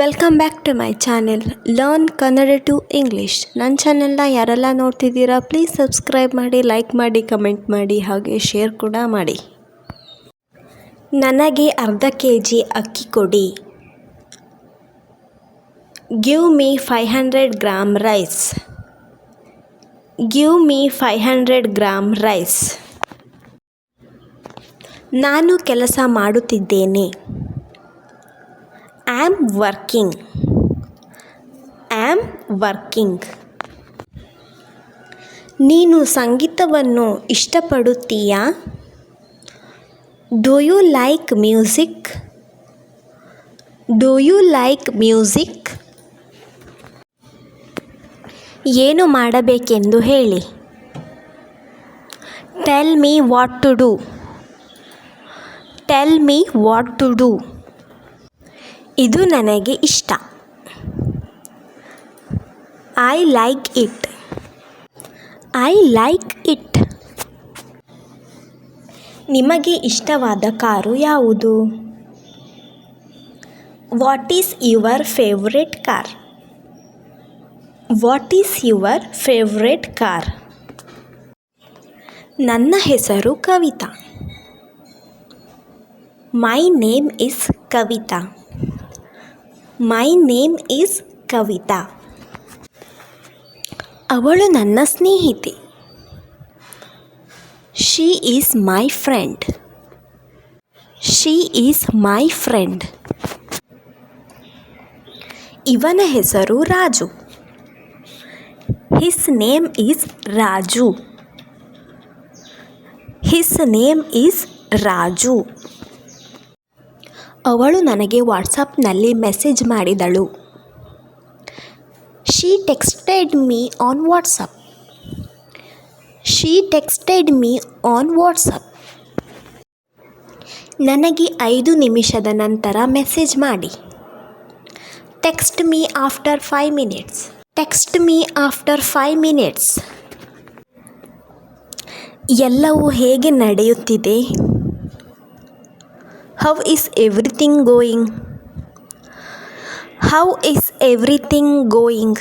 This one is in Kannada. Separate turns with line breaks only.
Welcome back to my channel learn Kannada to English. ನನ್ನ ಚಾನೆಲ್ನ ಯಾರೆಲ್ಲ ನೋಡ್ತಿದ್ದೀರಾ ಪ್ಲೀಸ್ ಸಬ್ಸ್ಕ್ರೈಬ್ ಮಾಡಿ, ಲೈಕ್ ಮಾಡಿ, ಕಮೆಂಟ್ ಮಾಡಿ, ಹಾಗೆ ಶೇರ್ ಕೂಡ ಮಾಡಿ. ನನಗೆ ಅರ್ಧ kg ಅಕ್ಕಿ ಕೊಡಿ. Give me 500 gram rice. Give me 500 gram rice. ನಾನು ಕೆಲಸ ಮಾಡುತ್ತಿದ್ದೇನೆ. I am working. I am working. ನೀನು ಸಂಗೀತವನ್ನು ಇಷ್ಟಪಡುತ್ತೀಯಾ? Do you like music? Do you like music? ಏನು ಮಾಡಬೇಕೆಂದು ಹೇಳಿ. Tell me what to do. Tell me what to do. ಇದು ನನಗೆ ಇಷ್ಟ. I like it. I like it. ನಿಮಗೆ ಇಷ್ಟವಾದ ಕಾರು ಯಾವುದು? What is your favorite car? What is your favorite car? ನನ್ನ ಹೆಸರು Kavita. My name is Kavita. My name is Kavita. ಅವಳು ನನ್ನ ಸ್ನೇಹಿತೆ. She is my friend. She is my friend. ಇವನ ಹೆಸರು Raju. His name is Raju. His name is Raju. ಅವಳು ನನಗೆ ವಾಟ್ಸಪ್ನಲ್ಲಿ ಮೆಸೇಜ್ ಮಾಡಿದಳು. She texted me on WhatsApp. She texted me on WhatsApp. ನನಗೆ 5 ನಿಮಿಷದ ನಂತರ ಮೆಸೇಜ್ ಮಾಡಿ. Text me after 5 minutes. Text me after 5 minutes. ಎಲ್ಲವೂ ಹೇಗೆ ನಡೆಯುತ್ತಿದೆ? How is everything going? How is everything going?